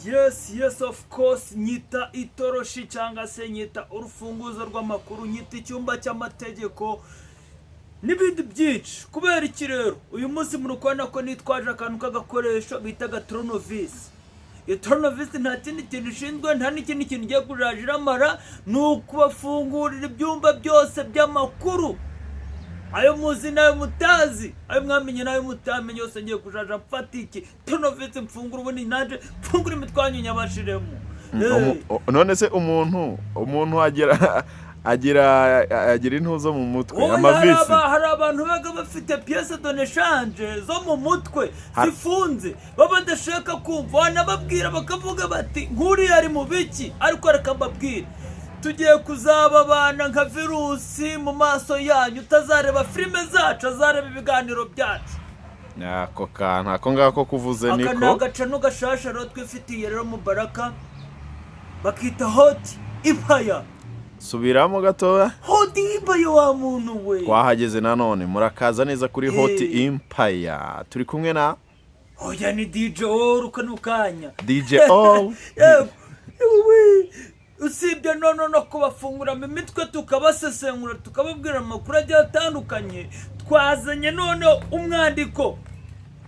Yes of course, nyita itoroshi cyangwa se nyita urufunguzo rw'amakuru, nyita icyumba cy'amategeko n'ibindi byinshi. Kubera iki rero uyu munsi murukwana ko nitwaje akantu k'agakoresho bita gatronovisi. Itronovisi nta kindi kintu ishinzwe, nta n'ikindi kintu igiye kujajira amara, ni ukubafungurira ibyumba byose by'amakuru, ayo muzi nayo mutazi, ayo mwamenye nayo mutamenye yose ngiye kujaja mfata iki tronovisi mfungura ubundi naje mfungura imitwanyu nyabashiremo. None se umuntu agira intuzo mu mutwe amavisi. Hari abantu baga bafite pièce de rechange zo mu mutwe zifunze, baba ndashaka kumva wanababwira bakavuga bati nkuri ari mu biki, ariko reka mbabwire tugiye kuzaba abana nka virusi mu maso yanyu, utazareba filime zacu, azareba ibiganiro byacu. Ako kantu ako ngako kuvuze niko aka nagacano gashasha rero twifitiye rero mu Baraka bakita hot impaya. Subiramo gatoya. Hot impaya wa muntu we. Twahageze nanone murakaza neza kuri hot impaya. Turi kumwe na oya ni DJ All ukanukanya. DJ All. Usibye no kubafungura mu mitwe tukabasesengura tukababwira amakuru agiye atandukanye, twazanye none umwandiko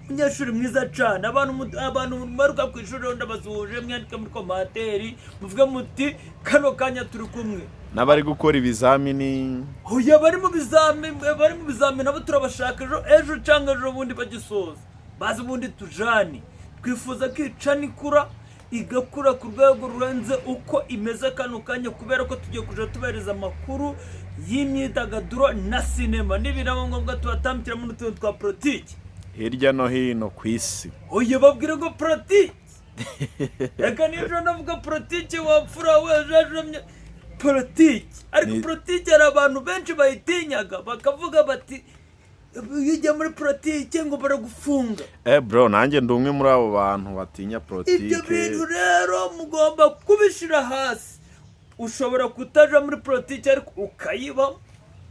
umunyeshuri mwiza cyane. abantu maruka ku ishuri ndabazuje mwandika muri komateri muvuge muti kano kanya turi kumwe. Nabari gukora ibizamini, oya bari mu bizamini nabo turabashaka ejo cyangwa ejo bundi bagisoza bazi ubundi tujani. Twifuza kwicanikura igakura ku rwego rurenze uko imeze kano kanya, kubera ko tugiye kuja tubereza amakuru y'imyidagaduro na sinema n'ibiramo ngombwa tubatambikira mu tuntu twa politiki hirya no hino ku isi. Oye babwire ngo politiki reka niyo navuga politiki wapfura weje politiki, ariko politiki hari abantu benshi bayitinyaga bakavuga bati yijya muri politiki ngo baragufunga. Bro nanjye ndumwe muri abo bantu batinya politiki. Ibyo bintu rero mugomba kubishira hasi. Ushobora kutaja muri politiki ariko ukayibamo.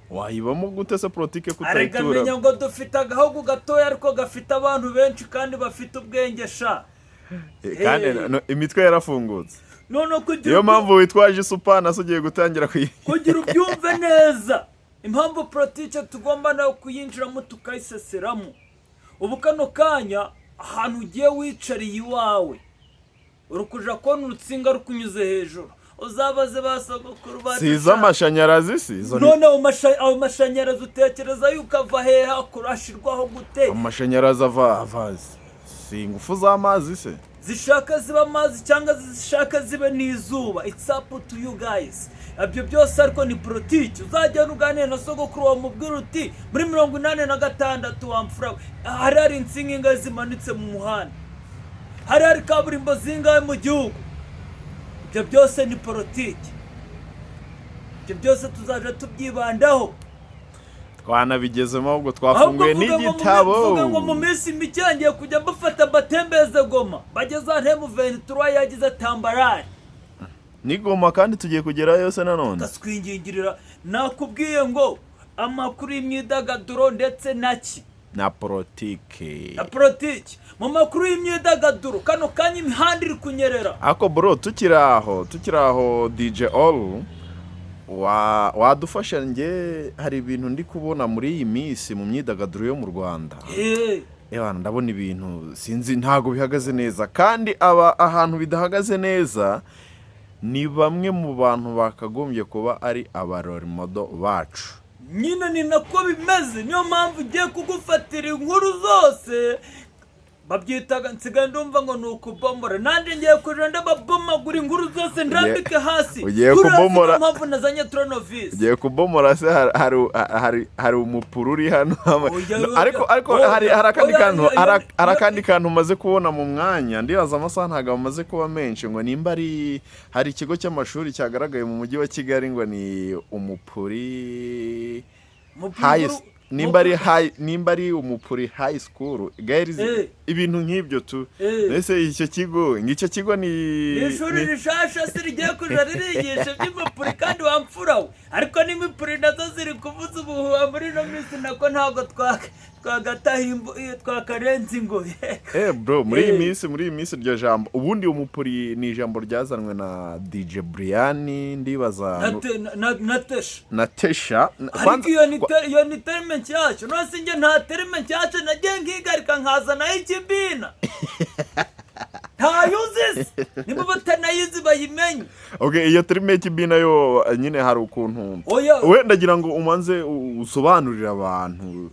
Wayibamo gute se politiki kutayitura? Arega menya ngo dufite agahugu gatoya ariko gafite abantu benshi kandi bafite ubwenge sha. Kandi imitwe yarafungutse. None kugira iyo mpamvu witwaje supana so ugiye gutangira kugira ubyumve neza. Impamvu politiki tugomba nayo kuyinjiramo tukayiseseramo. Ubu kano kanya ahantu ugiye wicariye iwawe urukuja kona urutsinga rukunyuze hejuru, uzabaze basogokuru bacu siza amashanyarazi si izo. None amashanyarazi utekereza yuko ava heha kurashirwaho gute? Amashanyarazi avazi si ingufu z'amazi se zishaka ziba amazi cyangwa zishaka zibe n'izuba. It's up to you guys. Abyo byose ariko ni politiki. Uzajya nuganira na sogokuru wa mubwira uti muri 86 wamfura hari insinga zimanitse mu muhanda, hari kaburimbo zingahe mu gihugu. Ibyo byose ni politiki. Ibyo byose tuzaje tubyibandaho. Twanabigezemo ahubwo twafunguye n'igitabo. Vuga ngo mu minsi micyangiye kujya mbafata batembeze Goma bageze ntemu 23 yagize tambarari ni Goma kandi tugiye kugera yose nanone. Gaswingingirira nakubwiye ngo amakuru y'imyidagaduro ndetse na politiki. Mu makuru y'imyidagaduro kano kanya imihanda iri kunyerera. Ako bro tukiraho DJ All wadufasha nge hari ibintu ndi kubona muri iyi minsi mu myidagaduro yo mu Rwanda. Ndabona ibintu sinzi ntago bihagaze neza, kandi ahantu bidahagaze neza ni bamwe mu bantu bakagombye kuba ari abarori modo bacu. Nyine ni nako bimeze, niyo mpamvu ugiye kugufatira inkuru zose babyitaga nsigaye ndumva ngo nukubomora. Nanje ngiye kujenda babomagura inkuru zose ndambike hasi. Ugiye kubomora mpamvu nazanye tronovisi. Ugiye kubomora se hari umupururi hano. Ariko hari akandi kantu maze kubona mu mwanya ndibaza amasaha ntago amaze kuba menshi ngo nimba hari ikigo cy'amashuri cyagaragaye mu mujyi wa Kigali ngo ni umupuri nimba ari umupuri high school girls ibintu nk'ibyo tu ese icyo kigo ni ishuri rishasha se rigiye kuja ririgisha by'impapuro kandi wamfurawe ariko n'impapuro nazo ziri kuvuza ubuhuha muri no minsi nako ntabwo twakarenze ngo bro muri iyi minsi iryo jambo ubundi umupuri ni ijambo ryazanwe na DJ Brian ndibaza na Tesha ariko iyo ni terme nshyashya nose njye nta terme nshyashya nagiye nkigarika nkazana ikibina ntayuzise niba batanayizi bayimenye okay iyo terme y'ikibina yo nyine hari ukuntu we ndagira ngo umanze usobanurira abantu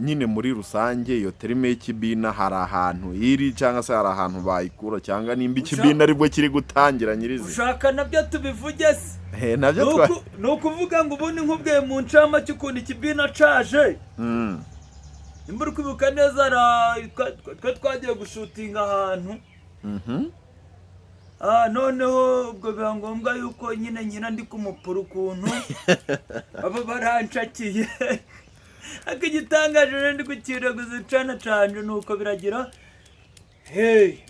nyine muri rusange iyo terme y'ikibina hari ahantu iri cyangwa se hari ahantu bayikura cyangwa nimba ikibina aribwo kiri gutangira nyirizi ushaka nabyo tubivuge se nabyo ni ukuvuga ngo ubundi nk'ubwiye mu ncama cy'ukuntu ikibina caje nimba uri kwibuka neza twe twagiye gushutinga ahantu noneho ubwo biba ngombwa yuko nyine ndi kumupura ukuntu baba baranshakiye ariko igitangaje rero ndi kukiraguza icana canje nuko biragira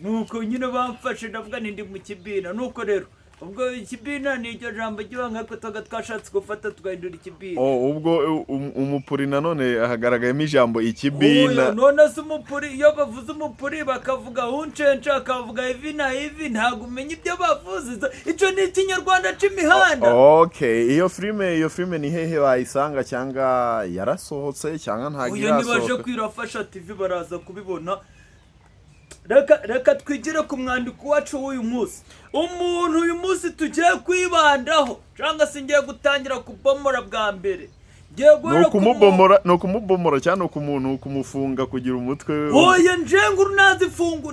nuko nyine bamfashe ndavuga ndi mu kibina nuko rero ubwo ikibina ni iryo jambo ry'ibanga ko twashatse gufata tugahindura ikibina ubwo umupuri nanone hagaragayemo ijambo ikibina none se umupuri iyo bavuze umupuri bakavuga uncenca bakavuga ivi na ivi ntabwo umenya ibyo bavuze icyo ni ikinyarwanda c'imihanda okay iyo filime ni hehe bayisanga cyangwa yarasohotse cyangwa ntabwo irasohoka nibaje kwirafasha TV baraza kubibona reka twigire ku mwandiko wacu w'uyu munsi umuntu uyu munsi tugiye kwibandaho cyangwa se ngiye gutangira kubomora bwa mbere ni ukumubomora cyane kumufunga kugira umutwe oya njenguru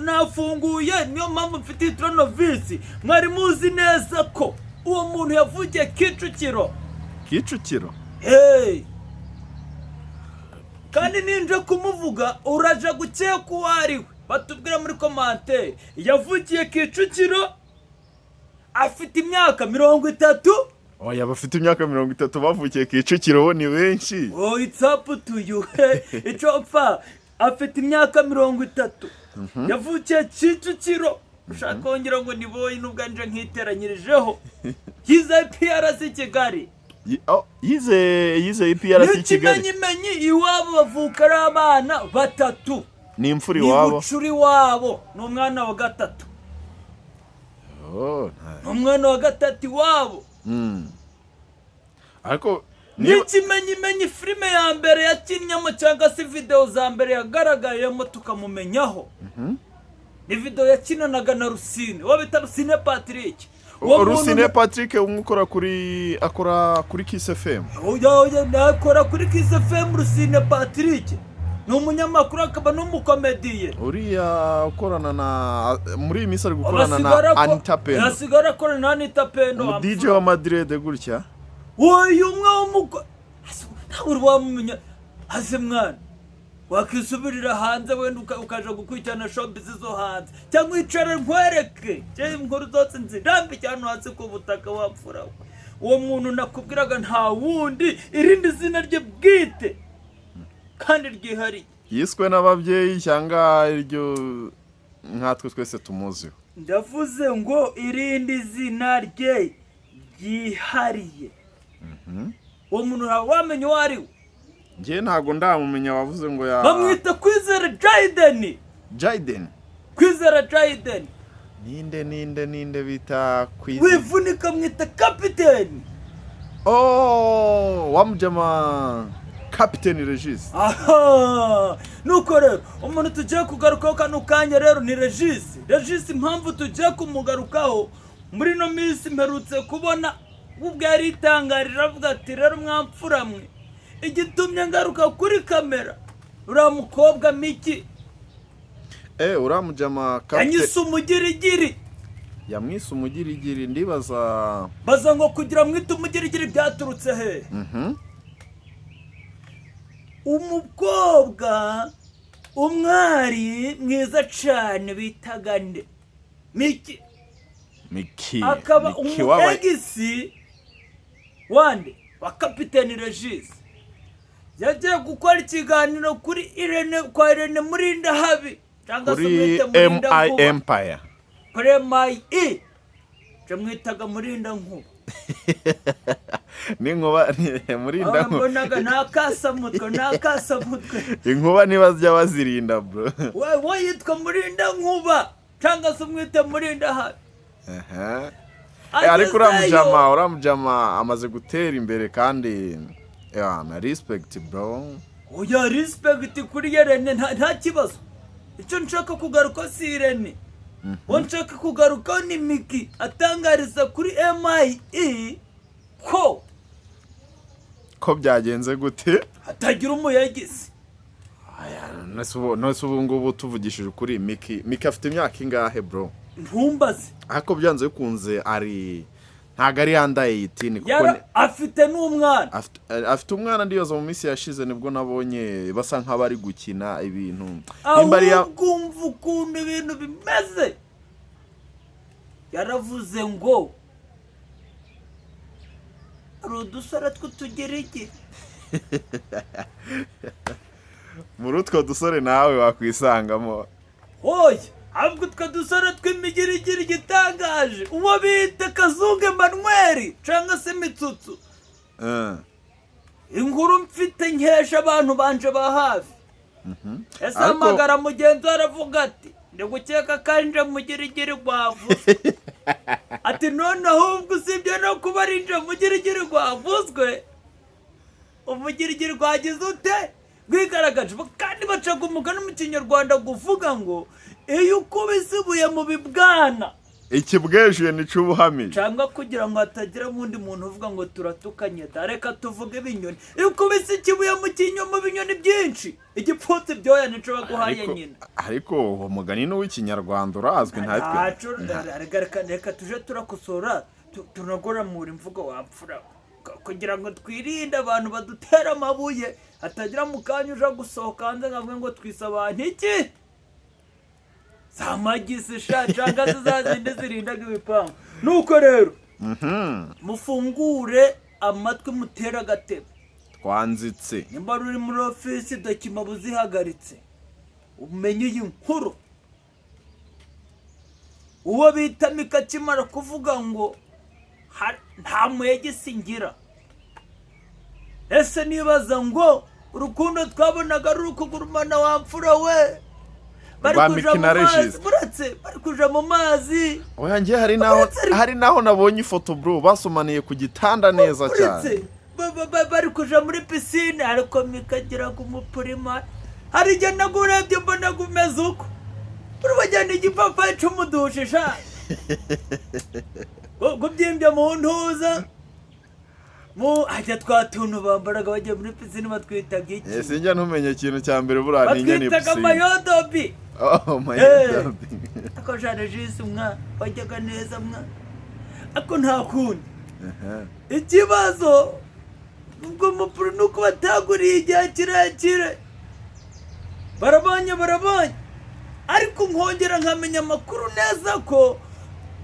nafunguye niyo mpamvu mfite tronovisi mwari muzi neza ko uwo muntu yavugiye Kicukiro kandi ninje kumuvuga uraje gukeka uwo ari we batubwira muri commentaire yavugiye Kicukiro afite imyaka 30 oya bafite imyaka 30 bavukiye Kicukiro bo ni benshi it's up to you icopfa afite imyaka 30 yavukiye Kicukiro ushaka kongera ngo niboye n'ubwanje nkiteranyirijeho yize PRC Kigali yize PRC Kigali menyi iwabo bavuka ari abana batatu ni imfuri wabo ni bucuri wabo n'umwana wa gatatu umwana wa gatatu wabo ariko n'ikimenyimenyi filime ya mbere yakinnyemo cyangwa se video za mbere yagaragayemo tukamumenyaho ni video yakinanaga na Rusine wabita Rusine Patrick Rusine Patrick akora kuri Kiss FM akora kuri Kiss FM Rusine Patrick ni umunyamakuru akaba n'umukomediye uriya ukorana na muri iyi minsi ari gukorana na Anita Pendo yasigara akorana na Anita Pendo DJ wa Madrid gutya uyu umwe w'umuko ntabwo wamumenya hase mwana wakisubirira hanze wenda ukaje gukurikirana showbiz zo hanze cyangwa icara nkwereke inkuru zose nzirambi cyane hasi ku butaka wapfura uwo muntu nakubwiraga nta wundi irindi zina rye bwite kandi ryihariye yiswe n'ababyeyi cyangwa iryo nkatwe twese tumuziho ndavuze ngo irindi zina rye ryihariye uwo muntu wamenye uwo ari we njye ntabwo ndamumenya wavuze ngo bamwita Kwizera Jaden Kwizera Jaden ninde bita Kwizera wivunika mwita kapiteni wamujama kapiteni Regis nuko rero umuntu tugiye kugarukaho kano kanya rero ni Regis impamvu tugiye kumugarukaho muri no minsi mperutse kubona ubwo yari itangarira avuga ati rero mwamfura mwe igitumye ngaruka kuri kamera uriya mukobwa Mick uramujama yanyise umugirigiri yamwise umugirigiri ndibaza baza ngo kugira mwite umugirigiri byaturutse he umukobwa umwari mwiza cyane bitaga nde Mick akaba umugisi wande wa kapiteni Regis yagiye gukora ikiganiro kuri kwa Irene Murinda habi cyangwa se kuri mwite Murinda MI Nkuba Empire. kuri MI cyamwitaga Murinda Nkuba n'inkuba Murinda Nkuba mbonaga nakasamutwe inkuba ntibajya bazirinda bro. wowe yitwa Murinda Nkuba cyangwa se mwite Murinda habi. Ariko uramujama amaze gutera imbere kandi na respect bro. Oya respect kuri Irene nta kibazo. Icyo nshaka kugaruka si Irene. Nshaka kugaruka ni Mick atangariza kuri MIE ko byagenze gute hatagira umuyagizi. nose ubu ngubu tuvugishije kuri Mick afite imyaka ingahe bro? Ntumbaze. Ariko byanze bikunze ntago ari yandaye 18 kuko afite n'umwana. Afite umwana ndiyoza mu minsi yashize nibwo nabonye basa nk'abari gukina ibintu. Kumva ukuntu ibintu bimeze. Yaravuze ngo udusore tw'utugerege. Muri utwo dusore nawe wakwisangamo. Oya, ahubwo utwo dusore tw'imigirigiri gitangaje. Uwo bita Kazungu Emmanuel cyangwa se Mitsuns. Inkuru mfite nkesha abantu banje ba hafi. Ese amagara mugenzi aravuga ati ndagukeka kanje mugirigiri gwavuzwe. Ati none ahubwo usibye no kuba arinje mugirigiri gwavuzwe. Umugirigiri gwagize ute? Gwigaragaje kandi bacaga umugani mu Kinyarwanda guvuga ngo iyo ukubise ibuye mu bibwana ikibwejuye nicubuhamije cyangwa kugira ngo hatagira undi muntu uvuga ngo turatukanye reka tuvuge ibinyoni. Iyo ukubise ikibuye mu kinyo mu binyoni byinshi igipfutse byoya nico baguhaye nyina. Ariko uwo mugani no w'Ikinyarwanda urazwi ntatwe. Reka tuje turakosora tunagora muri mvugo wapfura kugira ngo twirinde abantu badutera amabuye hatagira mu kanya uja gusohoka hanze ngamwe ngo twisabana iki zamagise cyangwa zazinde zirindaga ibipangu. Nuko rero mufungure amatwi mutera gatebe twanzitse nimba ruri muri office dokima buzihagaritse umenye iyi nkuru. Uwo bita Mick kimara kuvuga ngo nta muyagisingira. Ese nibaza ngo urukundo twabonaga ruri kugurumana wamfura we bari kuja mu mazi bari kuja mu mazi. Oya ngiye hari naho nabonye ifoto bro basomaniye ku gitanda neza cyane. Bari kuja muri piscine ariko Mick agira kumupurima hari jye nagurebye mbona gumeze uko urubajyana igipapa cy'umudushisha gubyimbye mu ntuza ajya twatuntu bambaraga bajya muri piscine batwitaga iki? Ese njya ntumenye ikintu cya mbere buriya ni nyine batwitaga mayodobi. Mayodobi ako narejisi wajyaga neza ako nta kundi. Ikibazo ubwo mupuru nuko bataguriye igihe kirekire barabonye ariko nkongera nkamenya amakuru neza ko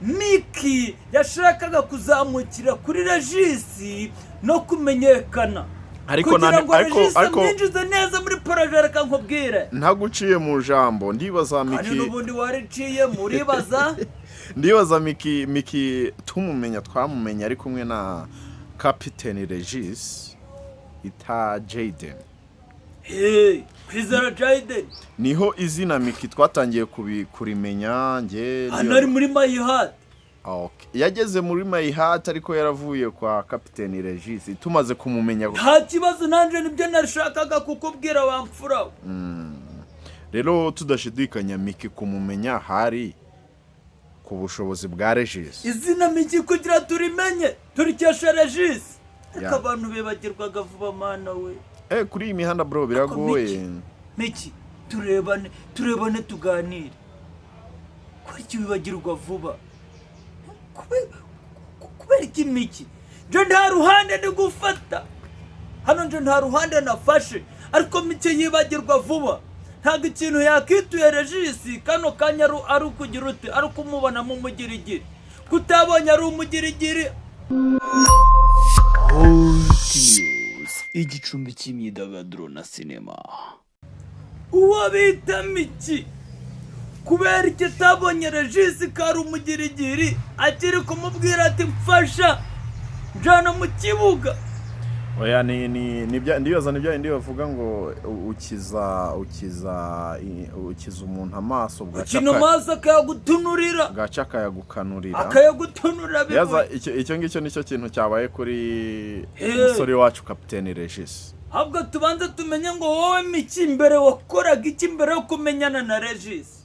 Mick yashakaga kuzamukira kuri narejisi no kumenyekana kugira ngo narejisi mwinjize neza muri projet. Reka nkubwire ntaguciye mu jambo ndibaza Mick kandi n'ubundi wariciye muribaza ndibaza Mick twamumenya ari kumwe na Captain Regis ita Jaden. Kwizera Jaden niho izina Mick twatangiye kurimenya nge ari muri Mayihati. Yageze muri Mayihati ariko yaravuye kwa Captain Regis tumaze kumumenya. Nta kibazo nanje nibyo narashakaga kukubwira wamfura. Rero tudashidikanya Mick kumumenya hari ku bushobozi bwa Regis. Izina Mick kugira turimenye turikesha Regis. Ariko abantu bebagirwaga vuba mana we. Kuri iyi mihanda bro biragoye. Mick turebane tuganire. Kuri iki bibagirwa vuba? Kubera iki Mick? Je nta ruhande ndi gufata. Hano je nta ruhande nafashe. Ariko Mick yibagirwa vuba. Ntago ikintu yakituye Regisi kano kanya ari ukugira ute ari kumubona mu mugirigiri. Kutabonye ari umugirigiri. News. igicumbi cy'imyidagaduro na sinema. Uwo bita Mick kubera icyo atabonye Regisi kari umugirigiri akiri kumubwira ati mfasha njana mu kibuga. Oya ndibaza nibyo indi bavuga ngo ukiza umuntu amaso amaso akayagutunurira yaza icyo ngicyo nicyo kintu cyabaye kuri umusore wacu kapiteni Regisi. ahubwo tubanza tumenye ngo wowe Mick imbere wakoraga iki mbere yo kumenyana na Regisi?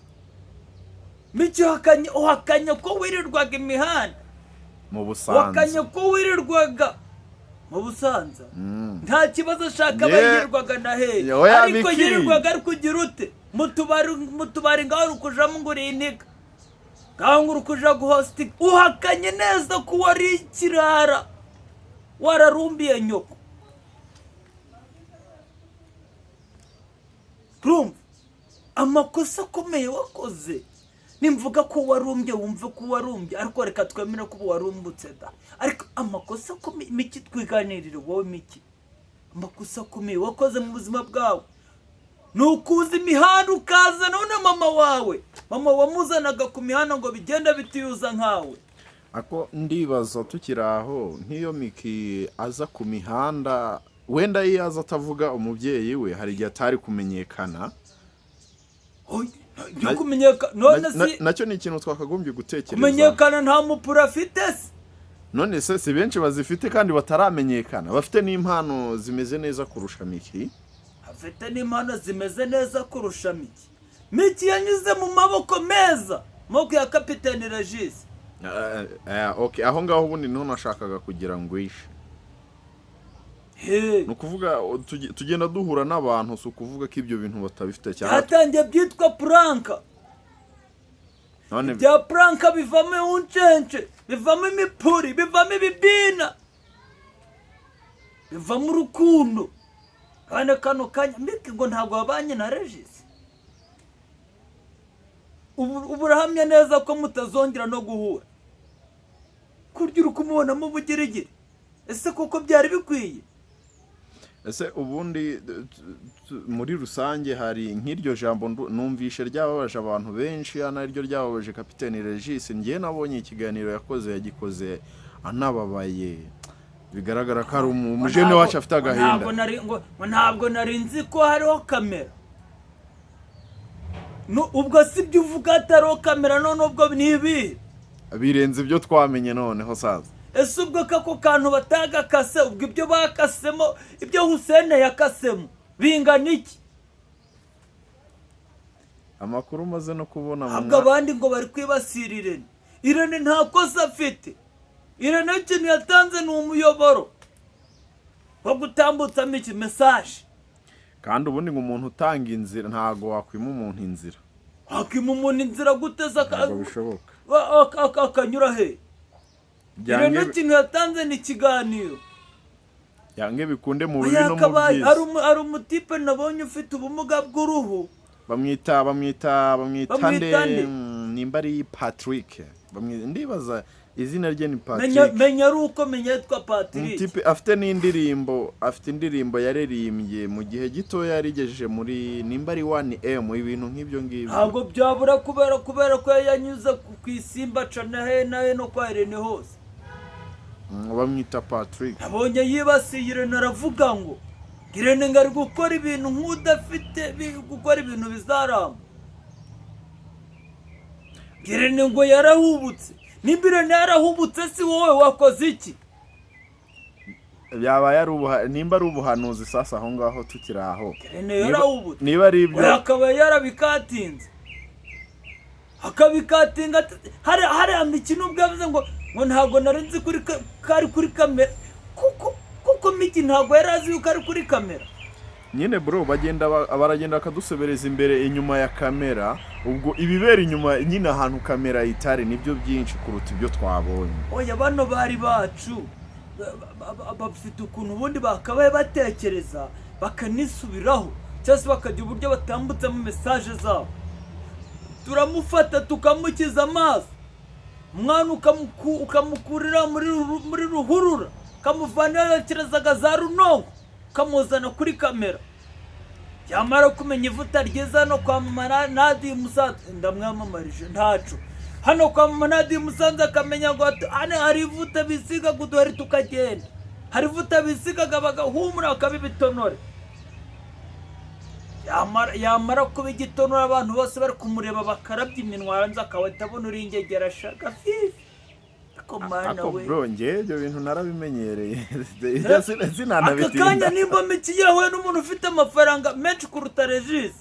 Mick uhakanye ko wirirwaga imihanda mu Busanza, uhakanye ko wirirwaga mu Busanza. nta kibazo ashaka bayirirwaga na hehe, ariko yirirwaga ari kugira ute mu tubari ngaho uri kujamo ngo uriniga ngaho ngo uri kuja guhostika. uhakanye neza ko wari ikirara wararumbiye nyoko. Urumva amakosa akomeye wakoze. nimvuga ko warumbye wumve ko warumbye, ariko reka twemere ko warumbutse da. ariko amakosa akomeye Mick twiganirire wowe Mick, amakosa akomeye wakoze mu buzima bwawe nukuza imihanda ukaza none mama wamuzanaga ku mihanda ngo bigenda bitiyuza nkawe. ako ndibaza tukiri aho nk'iyo Mick aza ku mihanda wenda yaza atavuga umubyeyi we hari igihe atari kumenyekana. Nacyo ni ikintu twakagombye gutekereza. kumenyekana nta mupura afite se. none se si benshi bazifite kandi bataramenyekana, bafite n'impano zimeze neza kurusha Mick. afite n'impano zimeze neza kurusha Mick. Mick yanyuze mu maboko meza, maboko ya kapiteni Regisi. Okay, aho ngaho ubundi niho nashakaga kugira ngo ishe. ni ukuvuga tugenda duhura n'abantu, si ukuvuga ko ibyo bintu batabifite cyane. hatangiye byitwa puranka. bya puranka bivamo uncence, bivamo imipuri, bivamo ibibina, bivamo urukundo. kandi kano kanya Mick ngo ntabwo wabanye na Regisi. ubu urahamya neza ko mutazongera no guhura, kurya uri kumubonamo ubugirigiri. ese koko byari bikwiye? ese ubundi muri rusange hari nk'iryo jambo numvishe ryababaje abantu benshi, naryo ryababaje kapiteni Regisi. ngiye nabonye ikiganiro yagikoze anababaye, bigaragara ko ari umujene wacu afite agahinda. ntabwo nari nzi ko hariho kamera. ubwo si byo uvuga atariho kamera, none ubwo ni ibihe birenze ibyo twamenye noneho saza. ese ubwo kako kantu batagakase, ubwo ibyo bakasemo, ibyo Hussein yakasemo bingana iki? amakuru maze no kubona ahubwo abandi ngo bari kwibasira Irene nta kosa afite. Irene ikintu yatanze ni umuyoboro wo gutambutsamo iki mesaje. kandi ubundi ngo umuntu utanga inzira ntago wakwima umuntu inzira. wakwima umuntu inzira guteza bishoboka akanyura he? Irene ikintu yatanze ni ikiganiro. yange bikunde mu bibi no mu byiza. hari umutipe nabonye ufite ubumuga bw'uruhu, bamwita nde, nimba ari Patrick. ndibaza izina rye ni Patrick. menya ari uko menya yitwa Patrick. Umutipe afite indirimbo yaririmbye mu gihe gito yarigejeje muri nimba ari 1M, ibintu nk'ibyo ngibyo. ntabwo byabura kubera ko yanyuze ku isimba cana he no kwa Irene hose. bamwita Patrick. nabonye yibasiye Irene, aravuga ngo Irene ngari gukora ibintu nk'udafite gukora ibintu bizaramba. Irene ngo yarahubutse. nimba Irene yarahubutse, si wowe wakoze iki? nimba ari ubuhanuzi sasa aho ngaho tukiri aho. Irene yarahubutse. niba ari ibyo akaba yarabikatinze, akabikatinga. hari imikino ubwo yavuze ngo ntabwo nari nzi kari kuri kamera. kuko Mick ntabwo yari azi yuko ari kuri kamera. nyine bro, baragenda bakadusobereza imbere inyuma ya kamera. ubwo ibibera inyuma nyine ahantu kamera itari nibyo byinshi kuruta ibyo twabonye. oya bano bari bacu bafite ukuntu ubundi bakabaye batekereza bakanisubiraho, cyangwa se bakagira uburyo batambutsamo mesaje zabo. turamufata tukamukiza amaso, umwana ukamukurira muri ruhurura, ukamuvana yokerezaga za Runonko, ukamuzana kuri kamera, yamara kumenya ivuta ryiza no kwamamara Nadi Musanze ndamwamamarije ntacu, hano kwamamara Nadi Musanze akamenya ngo hano hari ivuta bisiga guduhari tukagenda, hari ivuta bisigaga bagahumura bakabibitonore, yamara kuba igitonora abantu bose bari kumureba bakarabya iminwa aranze akawahita abona uri ingegera shaka fifi. Ako bro njye ibyo bintu narabimenyereye aka kanya nimba Mick yahuye n'umuntu ufite amafaranga menshi kuruta Regis,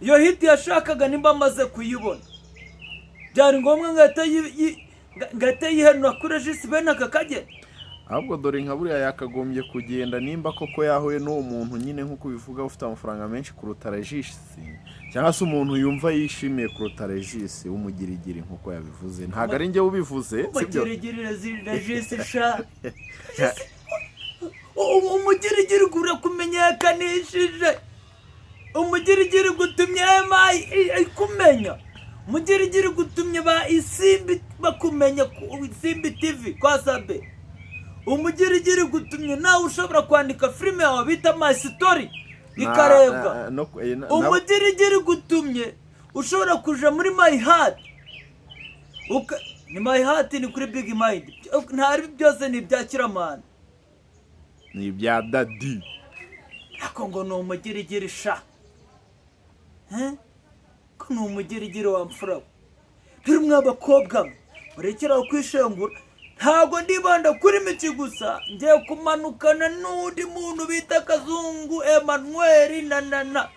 iyo hiti yashakaga nimba amaze kuyibona byari ngombwa ngahita yihenura kuri Regis bene aka kageni. ahubwo dore nka buriya yakagombye kugenda nimba koko yahuye n'uwo muntu nyine nk'uko bivuga ufite amafaranga menshi kuruta Regis, cyangwa se umuntu yumva yishimiye kuruta Regis w'umugirigiri nk'uko yabivuze, ntabwo ari njye ubivuze sibyo? Umugirigiri Regis sha umugirigiri gura kumenyekanishije, umugirigiri gutumye kumenya, umugirigiri gutumye ba Isimbi bakumenya ku Isimbi TV kwa Sabe, umugirigiri gutumye nawe ushobora kwandika filime yawe bita My Story ikarebwa, umugirigiri gutumye ushobora kuja muri My Heart, ni My Heart ni kuri Big Mind, ntari byose ni ibya Kiramana, ni ibya Dadi, ako ngo ni umugirigiri sha ko ni umugirigiri wamfura. Turi mw'abakobwa murekeraho kwishengura, ntabwo ndibanda kuri Mick gusa, ngiye kumanukana n'undi muntu bita Kazungu Emmanuel na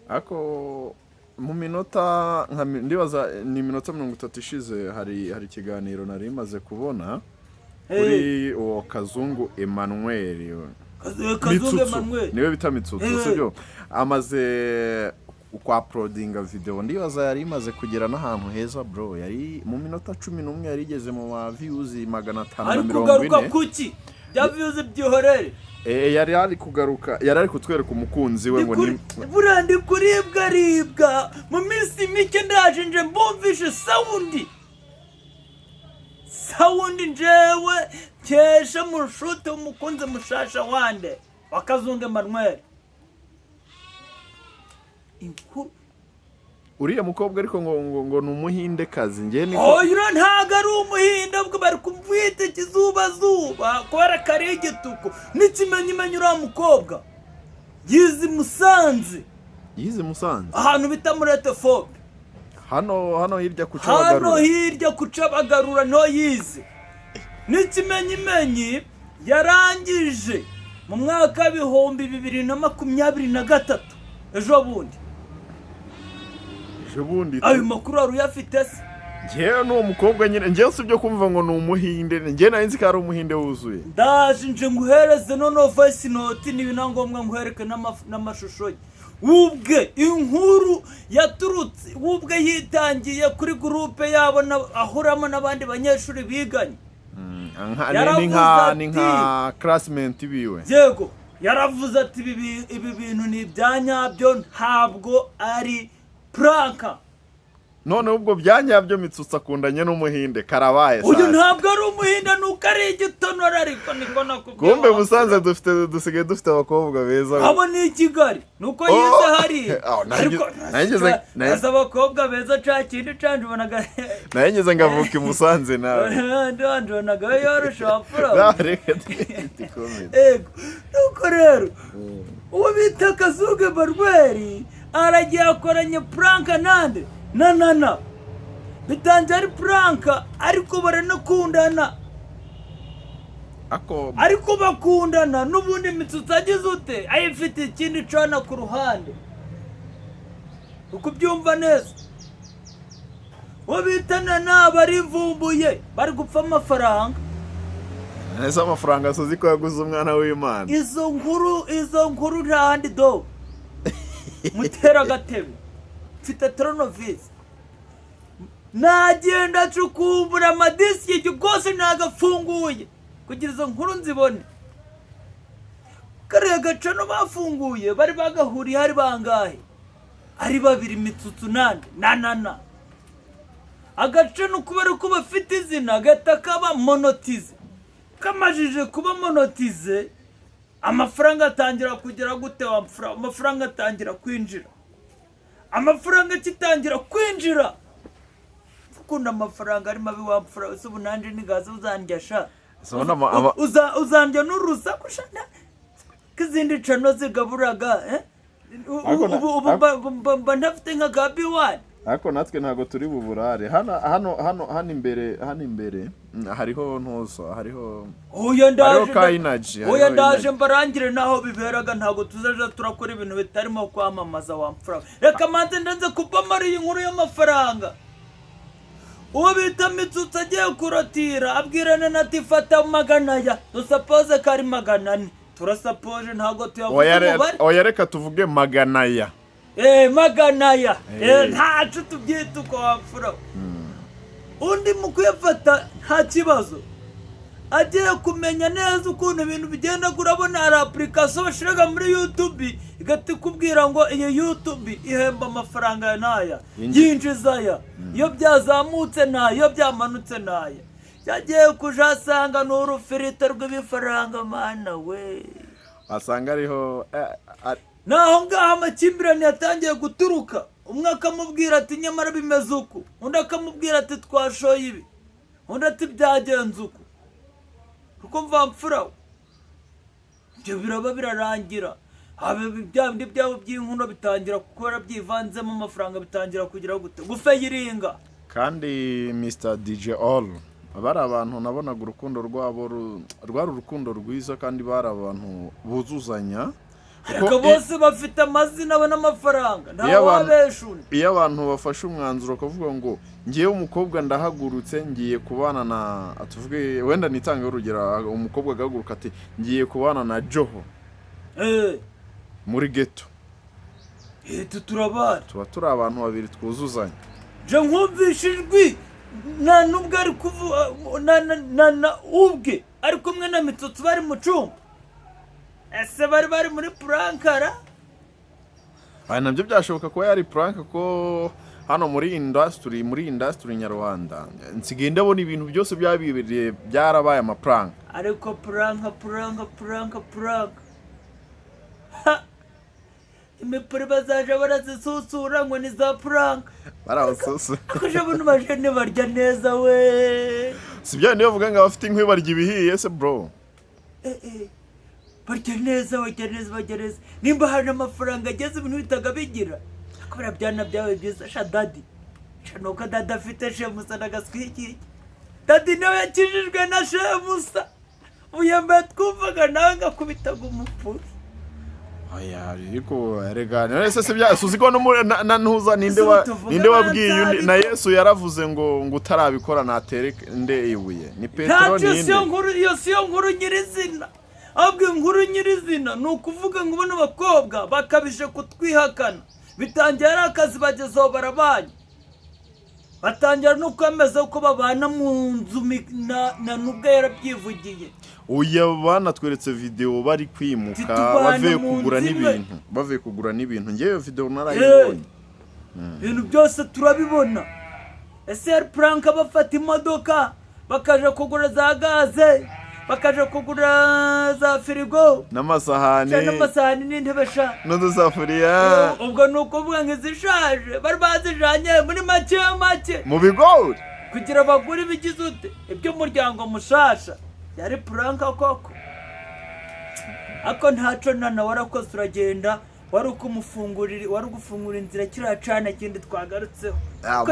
ako mu minota ndibaza ni minota 30 ishize hari ikiganiro nari maze kubona kuri uwo Kazungu Emmanuel, Kazungu Emmanuel niwe bita Mitsuns sibyo, amaze kwa uploadinga video, ndibaza yari imaze kugera n'ahantu heza bro, yari mu minota 11 yari igeze mu views 540. ari kugaruka kuki bya views byihorere, yari ari kugaruka, yari ari kutwereka umukunzi we ngo ni burandi kuribwa mu minsi mike ndaje nje mbumvishe sound njewe kesha mushute umukunzi mushasha wande wakazunge Emmanuel. uriya mukobwa ariko ngo ni umuhinde kazi njye ni oyo ntago ari umuhinde, ubwo bari kumvita kizuba kubera kare igituko n'ikimenyimenyi uriya mukobwa yize Musanze, ahantu bita muri Etefobe, hano hirya kucabagarura nto yize, n'ikimenyimenyi yarangije mu mwaka w'ibihumbi 2023 ejo bundi. Ayo makuru wari uyafite se? Njyewe n'uwo mukobwa nyine, njyewe si byo kumva ngo ni umuhinde, njyewe nari nzi ko ari umuhinde wuzuye. Ndaje nje nguhereze noneho voice note n'ibinangomwa nguhereke n'amashusho ye. Ubwe inkuru yaturutse, ubwe yitangiye kuri groupe yabo ahuramo n'abandi banyeshuri biganye. Ni nka classmate biwe. Yego, yaravuze ati ibi bintu ni ibyanyabyo, ntabwo ari pranka. None ubwo byanyabyo Mitsuns akundanye n'umuhinde karabaye sasa. Uyu ntabwo ari umuhinde nuko ari igitonora, ariko niko nakubwiye. Gombe Musanze dusigaye dufite abakobwa beza. Abo ni Kigali nuko yize hari. Ariko naza abakobwa beza cakindi canje bonaga. Nayengeze ngavuka Musanze nawe. Ndonaga yorosha wapfura. Ego. Nuko rero uwo bita Kazungu Emmanuel aragiye akoranye pranka nande na bitangiye ari pranka, ariko baranakundana, ariko bakundana n'ubundi Mitsuns agize ute ayifite ikindi cana ku ruhande, uko byumva neza. Uwo bitana n'abarivumbuye bari gupfa amafaranga. Neza amafaranga sozi ko yaguze umwana w'Imana. Izo nkuru nta handi do mutera agatebe mfite tronovisi, nagenda cukumbura amadisiki rwose nagafunguye kugira izo nkuru nzibone. Kariya gacano bafunguye bari bagahuriye hari bangahe? Ari babiri, Mitsuns nande na agacano kubera ko bafite izina gata kaba monotize, kamajije kuba monotize amafaranga atangira kugera gute wamfura? Amafaranga atangira kwinjira. Amafaranga kitangira kwinjira. Ukunda amafaranga ari mabi wamfura, ubu nanje nigaza uzandya sha. Uzandya n'urusaku sha. Kizindi cano zigaburaga ubu ntafite nka gabi wani. Ariko natwe ntago turi buburare. Hano imbere hariho ntuzo, hariho ndaje mbarangire naho biberaga, ntago tuzaje turakora ibintu bitarimo kwamamaza wamfura. Reka manze ndanze kupamara iyi nkuru y'amafaranga. Uwo bita Mitsuns agiye kurotira abwirana na tifata magana ya dusapoze kari magana ane. Turasapoje ntago tuyavuze umubare. Oya reka tuvuge magana ya. Magana ya. Ntacu tubyita uko wamfura. Undi mu kuyafata nta kibazo. Agiye kumenya neza ukuntu ibintu bigenda, kurabona hari application bashiraga muri YouTube igati kubwira ngo iyo YouTube ihemba amafaranga naya, yinjiza ya. Iyo byazamutse nayo, iyo byamanutse nayo. Yagiye kuja asanga n'urufirita rw'ibifaranga mana we. Asanga ariho naho ngaho amakimbirane yatangiye guturuka. Umwe akamubwira ati nyamara bimeze uku, undi akamubwira ati twashoye ibi, undi ati byagenze uku. Kuko mvamfura ibyo biraba birarangira. Byabindi byabo by'inkuno bitangira gukora byivanzemo amafaranga, bitangira kugira gute gufeyiringa. Kandi Mr DJ All bari abantu nabonaga urukundo rwabo rwari urukundo rwiza, kandi bari abantu buzuzanya. Ariko bose bafite amazina n'amafaranga, nta wabeshuni. Iyo abantu bafashe umwanzuro akavuga ngo ngiye umukobwa ndahagurutse ngiye kubana na, atuvuge wenda nitange urugero, umukobwa agahaguruka ati ngiye kubana na Joho muri ghetto, turabana, tuba turi abantu babiri twuzuzanya. Je nkumvishijwe na nubwo ari kuvuga na ubwe ari kumwe na Mitsuns bari mu cyumba. Ese bari muri prankara? Nabyo byashoboka ko yari prank, ko hano muri industry nyarwanda nsigaye ndabona ibintu byose byabibiriye byarabaye amaprank. Ariko prank imipuri bazaje barazisusura ngo ni za prank. Barasusu akoje abantu bajene barya neza we. Sibyo niyo vuga ngo abafite inkwi barya ibihiye se bro. Barya neza. Nimba hari amafaranga ageze ibintu bitaga bigira. Akora byana byawe byiza sha daddy. Shanoka dada afite shemusa nagaswiki. Daddy nawe yakijijwe na shemusa. Uyambaye twumvaga nawe ngakubitaga umupfu. Oya ariko erega none se bya suziko no na ntuza ninde wabwiye na Yesu yaravuze ngo utarabikora natereke nde ibuye ni Petro ninde. Iyo siyo nkuru nyirizina. Abwe nkuru nyirizina nukuvuga ngo ubona abakobwa bakabije kutwihakana. Bitangira ari akazi bagezeho barabanye. Batangira no kwemeza uko babana mu nzu na nubwo yarabyivugiye. Uya bana tweretse video bari kwimuka bavuye kugura n'ibintu. Ngeyo video narayibonye. Ibintu byose turabibona. Ese yari prank bafata imodoka bakaje kugura za gaze, bakaje kugura za firigo n'amasahani n'intebe sha n'udusafuriya. Ubwo nuko uvuga ngo izishaje bari bazijanye muri make mu bigori kugira bagure ibigize ute ibyo muryango mushasha. Yari prank koko. Ako ntaco nana warakoze uragenda wari gufungura inzira kiracana kindi twagarutseho.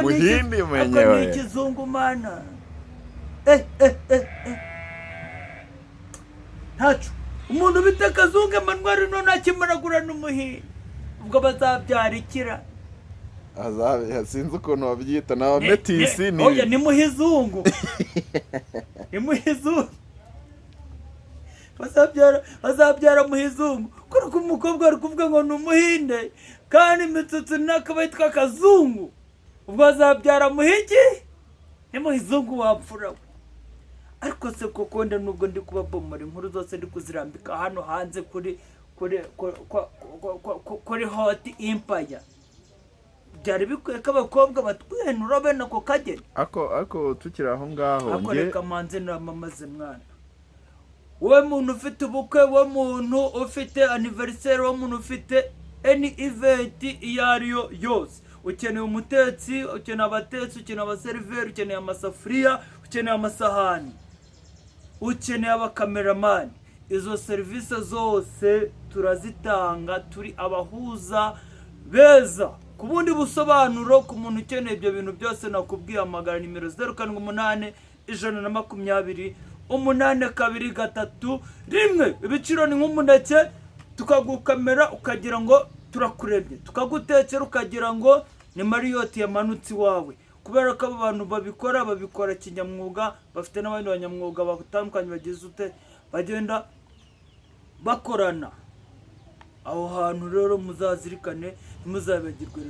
Muhindi mwenyewe. Ako n'ikizungu mana. Ntaco umuntu bita kazungu Emmanuel no nakimaragura n'umuhindi. Ubwo bazabyara ikira. Sinzi ukuntu babyita na metisi ni. Oya ni muhizungu. Ni muhizungu. Bazabyara muhizungu. Kuko umukobwa ari kuvuga ngo ni umuhinde kandi Mitsuns nakaba yitwa kazungu. Ubwo bazabyara muhigi ni muhizungu wapfura. Ariko se koko nda nubwo ndi kubabomora inkuru zose ndi kuzirambika hano hanze kuri hot empire. Byari bikwiye ko abakobwa batwenura bene ako kageni. Ako tukira aho ngaho nge. Ako reka manze namamaze mwana. wowe muntu ufite ubukwe, wowe muntu ufite anniversaire, wowe muntu ufite any event iyo ariyo yose, ukeneye umutetsi, ukeneye abatetsi, ukeneye abaseriveri, ukeneye amasafuriya, ukeneye amasahani, ukeneye abakameramani, izo serivisi zose turazitanga, turi abahuza beza. Ku bundi busobanuro ku muntu ukeneye ibyo bintu byose nakubwiye, amagara nimero 078 120 823. Ibiciro ni nk'umuneke, tukagukamera ukagira ngo turakurebye, tukagutekera ukagira ngo ni Marriott yamanutse iwawe. Kubera ko abo bantu babikora kinyamwuga, bafite n'abandi banyamwuga batandukanye bagize ute bagenda bakorana. Aho hantu rero muzazirikane, muzabagirwe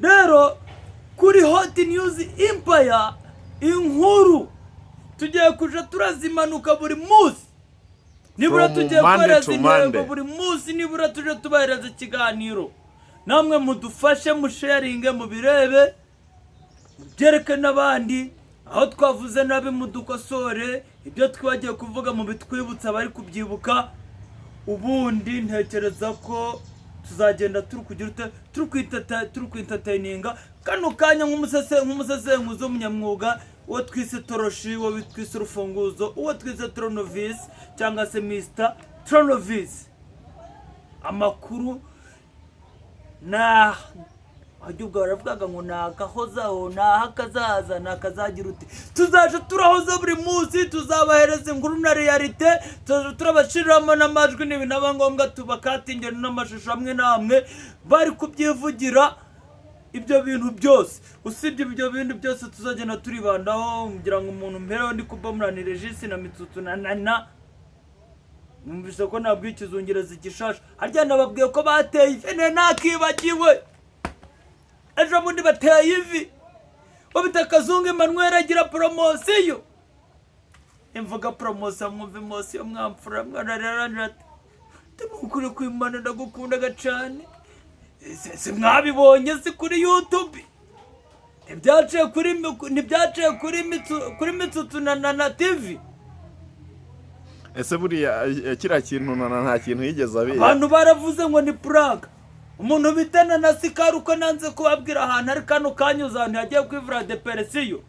rero. Kuri Hot News Empire inkuru tugiye kuja turazimanuka buri munsi, nibura tugiye kwereza intego buri munsi, nibura tuje tubahereza ikiganiro. Namwe mudufashe, musharinge, mubirebe, byereke n'abandi. Aho twavuze nabi mudukosore, ibyo twagiye kuvuga mu bitwibutsa bari kubyibuka. Ubundi ntekereza ko tuzagenda turi kwitatayininga kano kanya nk'umusesenguzi w'umunyamwuga, uwo twise toroshi, uwo twise urufunguzo, uwo twise tronovis cyangwa se Mr. Tronovis. Amakuru na ahubwo baravuga ngo nakahozaho nahakazaza nakazagira uti, tuzaje turahoza buri munsi, tuzabahereza inkuru na realite, turabashiriramo n'amajwi n'ibinaba ngombwa, tubakatingera n'amashusho amwe namwe bari kubyivugira. Ibyo bintu byose, usibye ibyo bintu byose tuzagenda turibandaho, ngira ngo umuntu mpereho ndi kuba muri narejisi na mitsuns na numvise ko nabwo ikizungereza igishasha. Harya nababwiye ko bateye ifene nakibagiwe, ejo bundi bateye ivi, babita Kazungu Emmanuel agira promosiyo. Imvuga promosiyo mwumva imosiyo mwamfura mwanararanja, timukuri kwimana ndagukundaga cyane. Se mwabibonye si kuri YouTube, ntibyaciye kuri mitsuns na TV. Ese buriya kiriya kintu nta kintu yigeze abera. Abantu baravuze ngo ni prank. Umuntu bitana na Sikaru ko nanze kubabwira ahantu ari kano kanyuza, ahantu yagiye kwivura depresiyo.